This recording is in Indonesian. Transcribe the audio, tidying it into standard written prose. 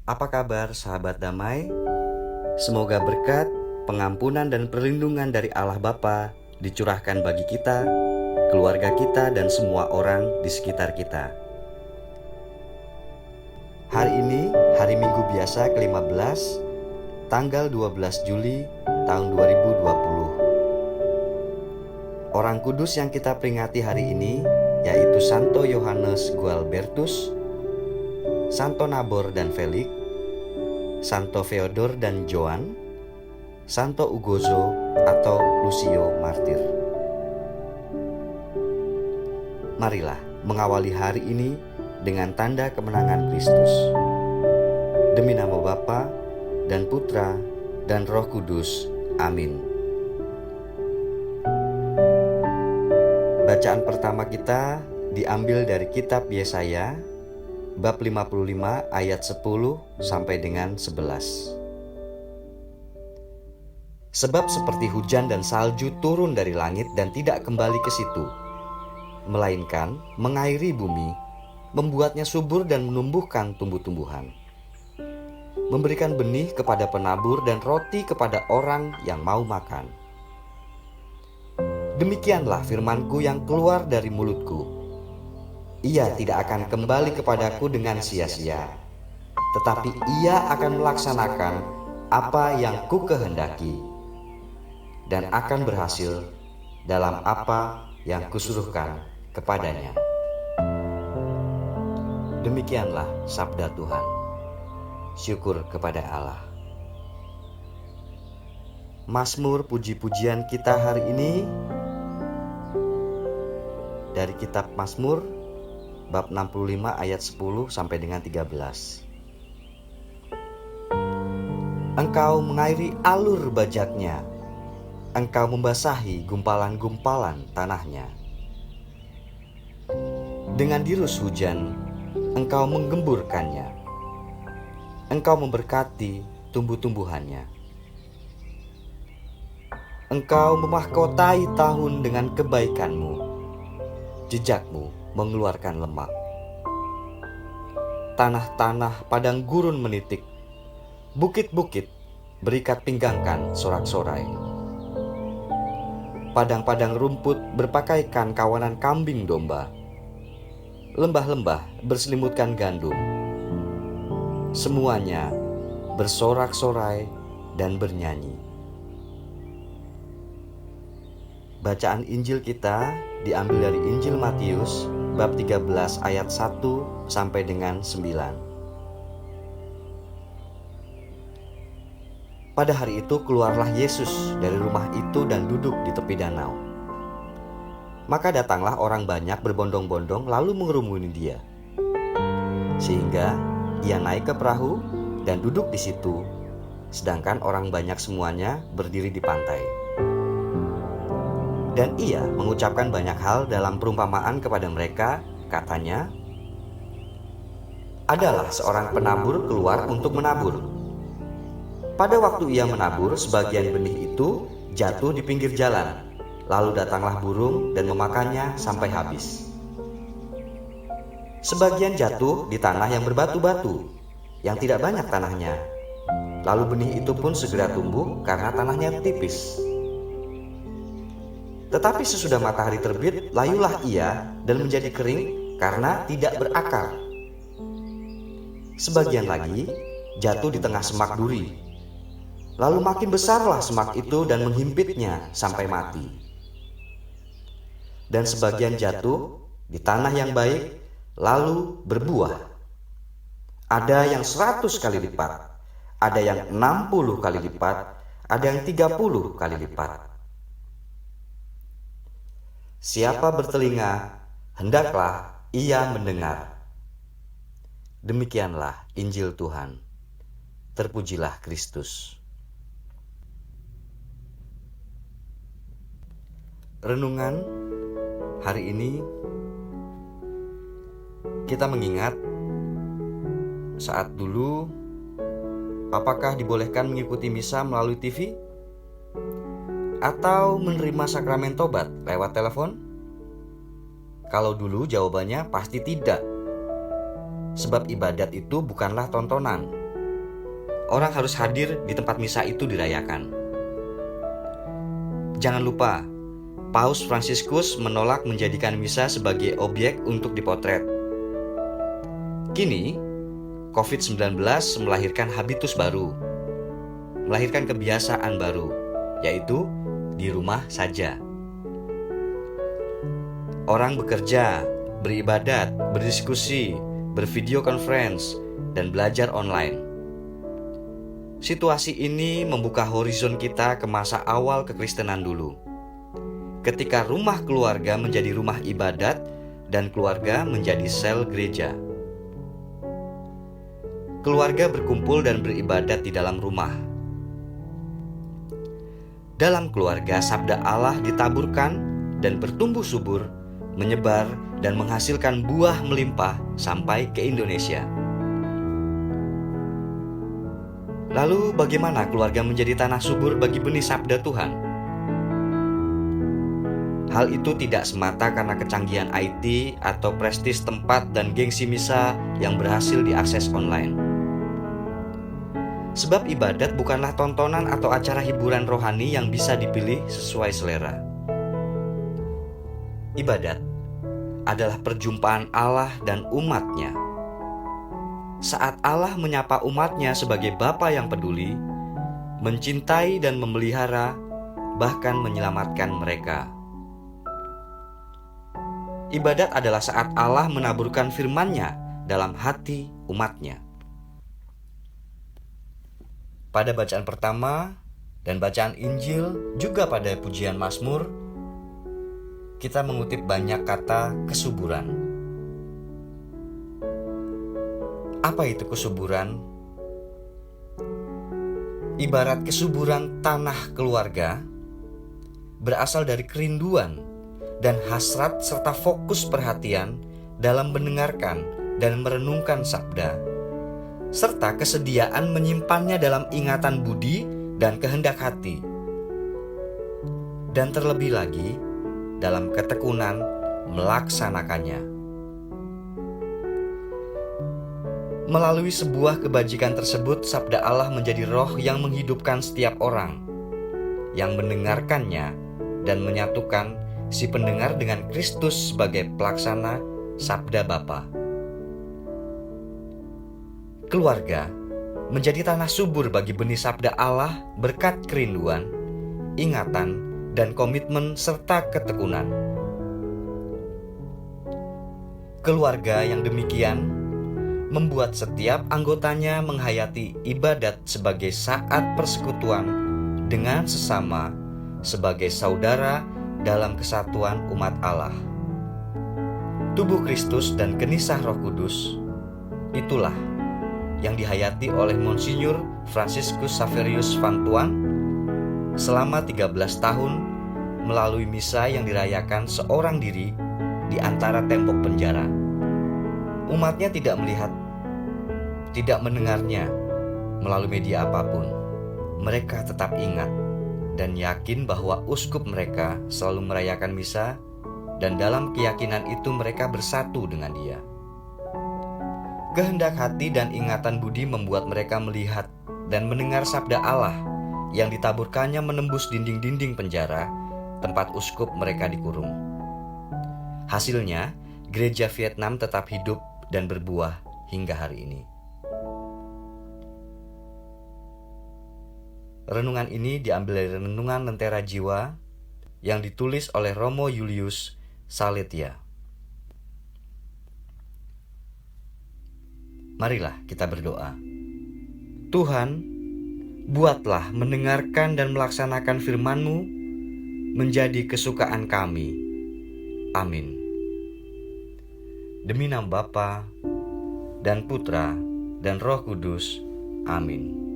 Apa kabar sahabat damai? Semoga berkat, pengampunan dan perlindungan dari Allah Bapa dicurahkan bagi kita, keluarga kita dan semua orang di sekitar kita. Hari ini, hari Minggu biasa ke-15, tanggal 12 Juli tahun 2020. Orang kudus yang kita peringati hari ini yaitu Santo Yohanes Gualbertus, Santo Nabor dan Felix, Santo Feodor dan Joan, Santo Ugozo atau Lucio Martir. Marilah mengawali hari ini dengan tanda kemenangan Kristus. Demi nama Bapa dan Putra dan Roh Kudus. Amin. Bacaan pertama kita diambil dari kitab Yesaya bab 55 ayat 10 sampai dengan 11. Sebab seperti hujan dan salju turun dari langit dan tidak kembali ke situ, melainkan mengairi bumi, membuatnya subur dan menumbuhkan tumbuh-tumbuhan, memberikan benih kepada penabur dan roti kepada orang yang mau makan. Demikianlah firman-Ku yang keluar dari mulut-Ku. Ia tidak akan kembali kepadaku dengan sia-sia, tetapi ia akan melaksanakan apa yang ku kehendaki dan akan berhasil dalam apa yang kusuruhkan kepadanya. Demikianlah sabda Tuhan. Syukur kepada Allah. Mazmur puji-pujian kita hari ini dari kitab Mazmur bab 65 ayat 10 sampai dengan 13. Engkau mengairi alur bajaknya, engkau membasahi gumpalan-gumpalan tanahnya. Dengan dirus hujan, engkau menggemburkannya, engkau memberkati tumbuh-tumbuhannya. Engkau memahkotai tahun dengan kebaikanmu, jejakmu mengeluarkan lemak. Tanah-tanah padang gurun menitik, bukit-bukit berikat pinggangkan sorak-sorai. Padang-padang rumput berpakaikan kawanan kambing domba, lembah-lembah berselimutkan gandum. Semuanya bersorak-sorai dan bernyanyi. Bacaan Injil kita diambil dari Injil Matius bab 13 ayat 1 sampai dengan 9. Pada hari itu keluarlah Yesus dari rumah itu dan duduk di tepi danau. Maka datanglah orang banyak berbondong-bondong lalu mengerumuni dia. Sehingga ia naik ke perahu dan duduk di situ, sedangkan orang banyak semuanya berdiri di pantai. Dan ia mengucapkan banyak hal dalam perumpamaan kepada mereka, katanya, adalah seorang penabur keluar untuk menabur. Pada waktu ia menabur, sebagian benih itu jatuh di pinggir jalan, lalu datanglah burung dan memakannya sampai habis. Sebagian jatuh di tanah yang berbatu-batu, yang tidak banyak tanahnya, lalu benih itu pun segera tumbuh karena tanahnya tipis. Tetapi sesudah matahari terbit, layulah ia dan menjadi kering karena tidak berakar. Sebagian lagi jatuh di tengah semak duri. Lalu makin besarlah semak itu dan menghimpitnya sampai mati. Dan sebagian jatuh di tanah yang baik, lalu berbuah. Ada yang 100 kali lipat, ada yang 60 kali lipat, ada yang 30 kali lipat. Siapa bertelinga, hendaklah ia mendengar. Demikianlah Injil Tuhan. Terpujilah Kristus. Renungan hari ini kita mengingat saat dulu apakah dibolehkan mengikuti misa melalui TV? Atau menerima sakramen tobat lewat telepon? Kalau dulu jawabannya pasti tidak. Sebab ibadat itu bukanlah tontonan, orang harus hadir di tempat misa itu dirayakan. Jangan lupa, Paus Fransiskus menolak menjadikan misa sebagai objek untuk dipotret. Kini, COVID-19 melahirkan habitus baru, melahirkan kebiasaan baru, yaitu di rumah saja. Orang bekerja, beribadat, berdiskusi, bervideo conference, dan belajar online. Situasi ini membuka horizon kita ke masa awal kekristenan dulu, ketika rumah keluarga menjadi rumah ibadat dan keluarga menjadi sel gereja. Keluarga berkumpul dan beribadat di dalam rumah. Dalam keluarga, sabda Allah ditaburkan dan bertumbuh subur, menyebar dan menghasilkan buah melimpah sampai ke Indonesia. Lalu bagaimana keluarga menjadi tanah subur bagi benih sabda Tuhan? Hal itu tidak semata karena kecanggihan IT atau prestis tempat dan gengsi misa yang berhasil diakses online. Sebab ibadat bukanlah tontonan atau acara hiburan rohani yang bisa dipilih sesuai selera. Ibadat adalah perjumpaan Allah dan umatnya. Saat Allah menyapa umatnya sebagai Bapa yang peduli, mencintai dan memelihara, bahkan menyelamatkan mereka. Ibadat adalah saat Allah menaburkan firman-Nya dalam hati umatnya. Pada bacaan pertama dan bacaan Injil, juga pada pujian Mazmur, kita mengutip banyak kata kesuburan. Apa itu kesuburan? Ibarat kesuburan tanah keluarga berasal dari kerinduan dan hasrat serta fokus perhatian dalam mendengarkan dan merenungkan sabda, serta kesediaan menyimpannya dalam ingatan budi dan kehendak hati, dan terlebih lagi dalam ketekunan melaksanakannya. Melalui sebuah kebajikan tersebut, sabda Allah menjadi roh yang menghidupkan setiap orang yang mendengarkannya dan menyatukan si pendengar dengan Kristus sebagai pelaksana sabda Bapa. Keluarga menjadi tanah subur bagi benih sabda Allah berkat kerinduan, ingatan, dan komitmen serta ketekunan. Keluarga yang demikian membuat setiap anggotanya menghayati ibadat sebagai saat persekutuan dengan sesama sebagai saudara dalam kesatuan umat Allah. Tubuh Kristus dan kenisah Roh Kudus, itulah yang dihayati oleh Monsinyur Franciscus Xaverius van Thuan selama 13 tahun melalui misa yang dirayakan seorang diri di antara tembok penjara. Umatnya tidak melihat, tidak mendengarnya melalui media apapun. Mereka tetap ingat dan yakin bahwa uskup mereka selalu merayakan misa, dan dalam keyakinan itu mereka bersatu dengan Dia. Kehendak hati dan ingatan budi membuat mereka melihat dan mendengar sabda Allah yang ditaburkannya menembus dinding-dinding penjara tempat uskup mereka dikurung. Hasilnya, gereja Vietnam tetap hidup dan berbuah hingga hari ini. Renungan ini diambil dari Renungan Lentera Jiwa yang ditulis oleh Romo Julius Saletia. Marilah kita berdoa. Tuhan, buatlah mendengarkan dan melaksanakan firman-Mu menjadi kesukaan kami. Amin. Demi nama Bapa dan Putra dan Roh Kudus. Amin.